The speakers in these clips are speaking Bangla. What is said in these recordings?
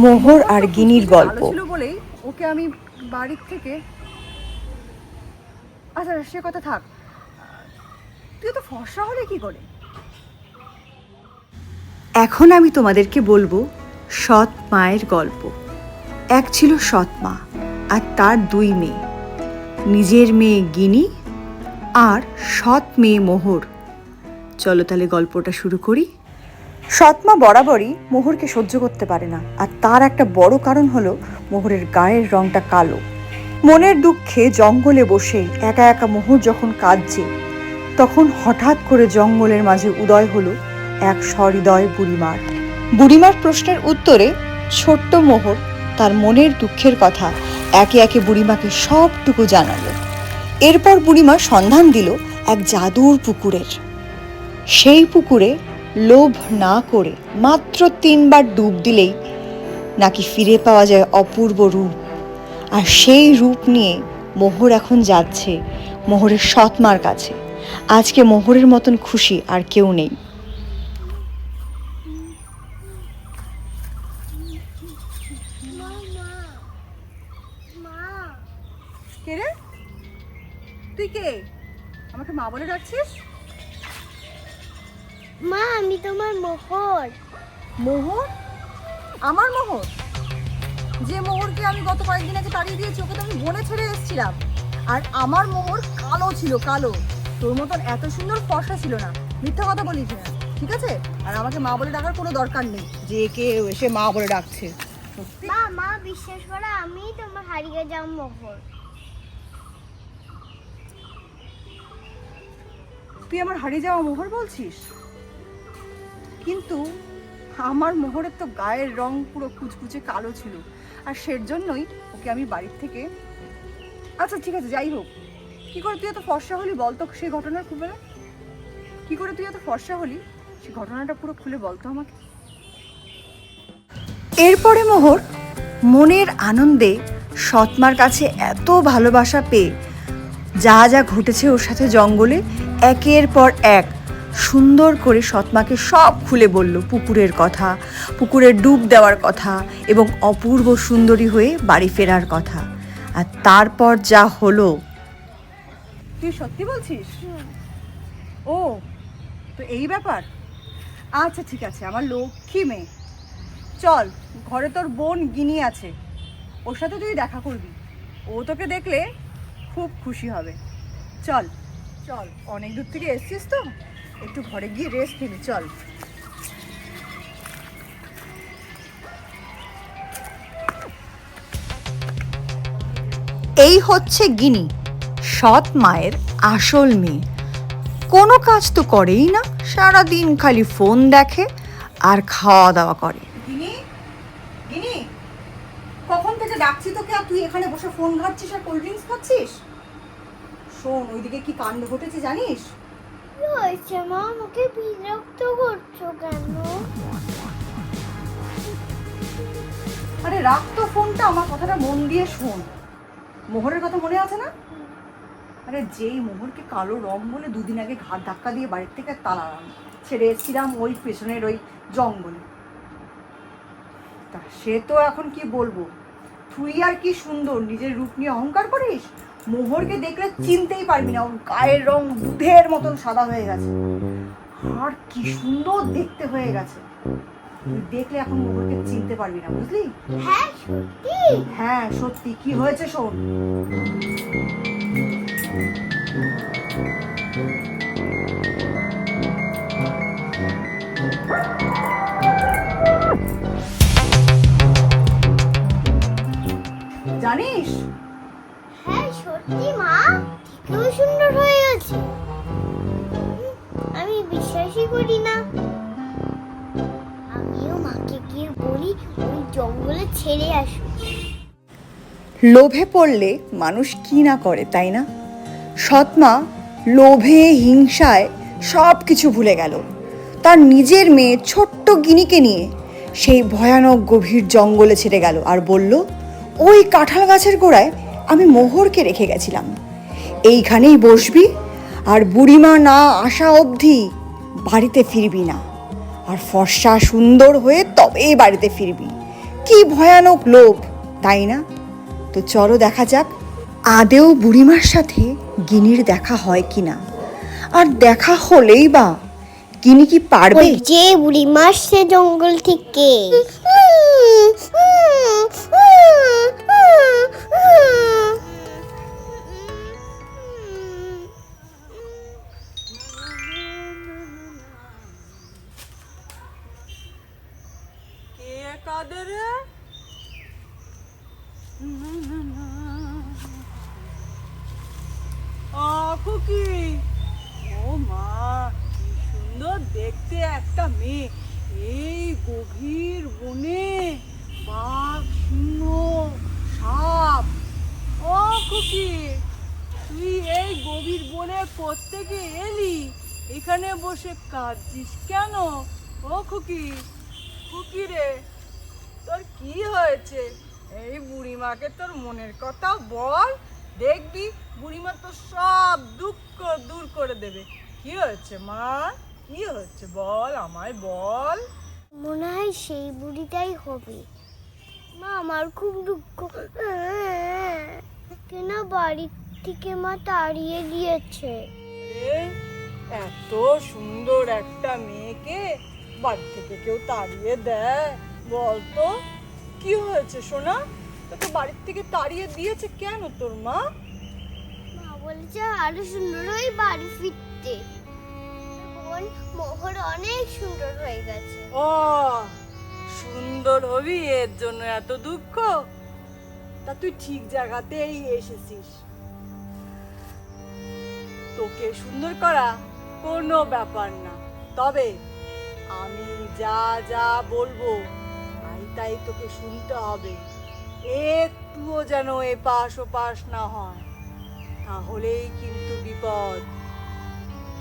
মোহর আর গিনির গল্প। ছিল বলেই ওকে আমি বাড়ির থেকে, আচ্ছা সে কথা থাক, তুই তো ফর্সা হলে কি করে? এখন আমি তোমাদেরকে বলবো সৎ মায়ের গল্প। এক ছিল সৎ মা আর তার দুই মেয়ে, নিজের মেয়ে গিনি আর সৎ মেয়ে মোহর। চলো তাহলে গল্পটা শুরু করি। সৎমা বরাবরই মোহরকে সহ্য করতে পারে না, আর তার একটা বড় কারণ হলো মোহরের গায়ের রংটা কালো। মনের দুঃখে জঙ্গলে বসে একা একা মোহর যখন কাঁদছে, তখন হঠাৎ করে জঙ্গলের মাঝে উদয় হলো এক সহৃদয় বুড়িমার। বুড়িমার প্রশ্নের উত্তরে ছোট্ট মোহর তার মনের দুঃখের কথা একে একে বুড়িমাকে সবটুকু জানালো। এরপর বুড়িমা সন্ধান দিল এক জাদুর পুকুরের। সেই পুকুরে লোভ না করে মাত্র 3 বার ডুব দিলেই নাকি ফিরে পাওয়া যায় অপূর্ব রূপ। আর সেই রূপ নিয়ে মোহর এখন যাচ্ছে মোহরের সৎ মার কাছে। আজকে মোহরের মতন খুশি আর কেউ নেই। কে রে তুই? কে আমাকে মা বলে ডাকছিস? মা, আমি তোমার মোহর। মোহর? আমার মোহর? যে মোহরকে আমি গত কয়েকদিন আগে তাড়িয়ে দিয়েছি, ওকে তো আমি বনে ছেড়ে এসেছিলাম। আর আমার মোহর কালো ছিল, কালো। তোর মতন এত সুন্দর ফর্সা ছিল না। মিথ্যা কথা বলিস না, ঠিক আছে? আর আমাকে মা বলে ডাকার কোনো দরকার নেই যে কে এসে মা বলে ডাকছে। সত্যি মা, মা বিশ্বাস করো, আমি তোমার হারিয়ে যাওয়া মোহর। তুই আমার হারিয়ে যাওয়া মোহর বলছিস? কিন্তু আমার মোহরের তো গায়ের রং পুরো কুচকুচে কালো ছিল, আর সের জন্যই ওকে আমি বাড়ির থেকে, আচ্ছা ঠিক আছে যাই হোক, কি করে তুই এত ফর্সা হলি বলতো সেই ঘটনা খুলে? কি করে তুই এত ফর্সা হলি সেই ঘটনাটা পুরো খুলে বলতো আমাকে। এরপরে মোহর মনের আনন্দে সৎমার কাছে এত ভালোবাসা পেয়ে যা যা ঘটেছে ওর সাথে জঙ্গলে একের পর এক সুন্দর করে সৎমাকে সব খুলে বলল। পুকুরের কথা, পুকুরে ডুব দেওয়ার কথা এবং অপূর্ব সুন্দরী হয়ে বাড়ি ফেরার কথা। আর তারপর যা হলো। তুই সত্যি বলছিস? ও, তো এই ব্যাপার। আচ্ছা ঠিক আছে আমার লক্ষ্মী মেয়ে, চল ঘরে তোর বোন গিনি আছে, ওর সাথে তুই দেখা করবি। ও তোকে দেখলে খুব খুশি হবে। চল চল, অনেক দূর থেকে এসছিস তো, একটু ঘরে গিয়ে রেস্ট নিবি। চল। এই হচ্ছে গিনি, সৎ মায়ের আসল মেয়ে। কোনো কাজ তো করেই না, সারাদিন খালি ফোন দেখে আর খাওয়া দাওয়া করে। গিনি, গিনি, কখন থেকে ডাকছি তোকে আর তুই এখানে বসে ফোন ঘাটছিস আর কোল্ড ড্রিঙ্কস খাচ্ছিস? শোন, ওইদিকে কি কাণ্ড ঘটেছে জানিস? কি হয়েছে মা? আমাকে বিরক্ত করছো কেন? আরে রাখ তো ফোনটা, আমার কথাটা মন দিয়ে শোন। মোহরের কথা মনে আছে না? আরে যেই মোহরকে কালো রং বলে 2 দিন আগে ঘাট ধাক্কা দিয়ে বাড়ির থেকে তাড়ালাম, ছেড়ে এসেছিলাম ওই পেছনের ওই জঙ্গলে। তা সে তো এখন কি বলবো, তুই আর কি সুন্দর নিজের রূপ নিয়ে অহংকার করিস। মোহরকে দেখলে চিনতেই পারবি না, ওর গায়ের রং দুধের মতন সাদা হয়ে গেছে, আর কি সুন্দর দেখতে হয়ে গেছে। তুই দেখলে এখন মোহরকে চিনতে পারবি না, বুঝলি? হ্যাঁ সত্যি? হ্যাঁ সত্যি। কি হয়েছে শোন। জানিস? হ্যাঁ সত্যি মা, খুব সুন্দর হয়ে গেছে। আমি বিশ্বাসই করি না। আমিও মাকে গিয়ে বলি ওই জঙ্গলে ছেড়ে আসো। লোভে পড়লে মানুষ কি না করে, তাই না? সৎমা লোভে হিংসায় সব কিছু ভুলে গেল। তার নিজের মেয়ে ছোট্ট গিনিকে নিয়ে সেই ভয়ানক গভীর জঙ্গলে ছেড়ে গেল আর বলল, ওই কাঁঠাল গাছের গোড়ায় আমি মোহরকে রেখে গেছিলাম, এইখানেই বসবি আর বুড়িমা না আসা অবধি বাড়িতে ফিরবি না, আর ফর্সা সুন্দর হয়ে তবেই বাড়িতে ফিরবি। কি ভয়ানক লোভ, তাই না? তো চলো দেখা যাক আদেও বুড়িমার সাথে গিনির দেখা হয় কিনা, আর দেখা হলেই বা গিনি কি পারবে? ওই যে বুড়িমা আসছে জঙ্গল থেকে। কে কাঁদে রে? খুকি, ও মা, কি সুন্দর দেখতে একটা মেয়ে এই গভীর বনে, বাঘ, সিংহ, সাপ। ও খুকি, তুই এই গভীর বনে কোত্থেকে এলি? এখানে বসে কাঁদছিস কেন? ও খুকি, খুকি রে, তোর কি হয়েছে? এই বুড়িমাকে তোর মনের কথা বল, দেখবি বুড়িমা তো সব দুঃখ দূর করে দেবে। কি হয়েছে মা, কি হয়েছে বল, আমায় বল। মনে হয় সেই বুড়িটাই হবে। মা, আমার খুব দুঃখ। কেন বাড়ি থেকে মা তাড়িয়ে দিয়েছে? এ, এত সুন্দর একটা মেয়েকে বাড়ি থেকে কেউ তাড়িয়ে দেয়? বল তো কি হয়েছে সোনা, তোকে বাড়ির থেকে তাড়িয়ে দিয়েছে কেন তোর মা? মা বলেছে আরো সুন্দর হয়ে বাড়ি ফিরতে। বোন মোহর অনেক সুন্দর হয়ে গেছে। ও, সুন্দর হবি এর জন্য এত দুঃখ? তা তুই ঠিক জায়গাতেই এসেছিস। তোকে সুন্দর করা কোনো ব্যাপার না, তবে আমি যা যা বলবো তাই তাই তোকে শুনতে হবে। একটুও যেন এপাশ ওপাশ না হয়, তাহলেই কিন্তু বিপদ।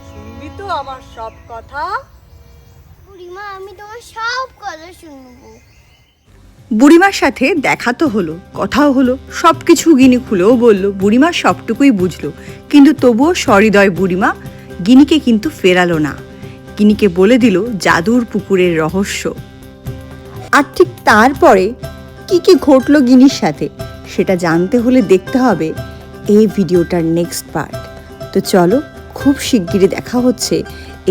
শুনবি তো আমার সব কথা? বুড়িমা, আমি তোমার সব কথা শুনবো। বুড়িমার সাথে দেখা তো হলো, কথাও হলো, সব কিছু গিনি খুলেও বলল। বুড়িমা সবটুকুই বুঝলো, কিন্তু তবুও সহৃদয় বুড়িমা গিনিকে কিন্তু ফেরালো না। গিনিকে বলে দিল জাদুর পুকুরের রহস্য। আর ঠিক তারপরে কি কি ঘটলো গিনির সাথে সেটা জানতে হলে দেখতে হবে এই ভিডিওটার নেক্সট পার্ট। তো চলো, খুব শিগগিরই দেখা হচ্ছে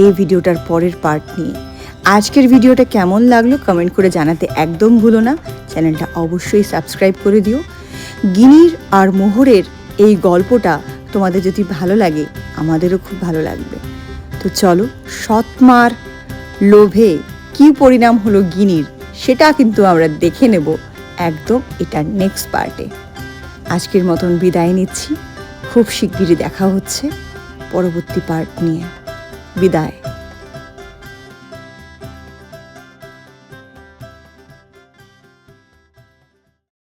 এই ভিডিওটার পরের পার্ট নিয়ে। আজকের ভিডিওটা কেমন লাগলো কমেন্ট করে জানাতে একদম ভুলো না। চ্যানেলটা অবশ্যই সাবস্ক্রাইব করে দিও। গিনির আর মোহরের এই গল্পটা তোমাদের যদি ভালো লাগে, আমাদেরও খুব ভালো লাগবে। তো চলো, সৎমার লোভে কি পরিণাম হলো গিনির, সেটা কিন্তু আমরা দেখে নেব একদম এটার নেক্সট পার্টে। আজকের মতন বিদায় নিচ্ছি, খুব শিগগিরই দেখা হচ্ছে পরবর্তী পার্ট নিয়ে। বিদায়।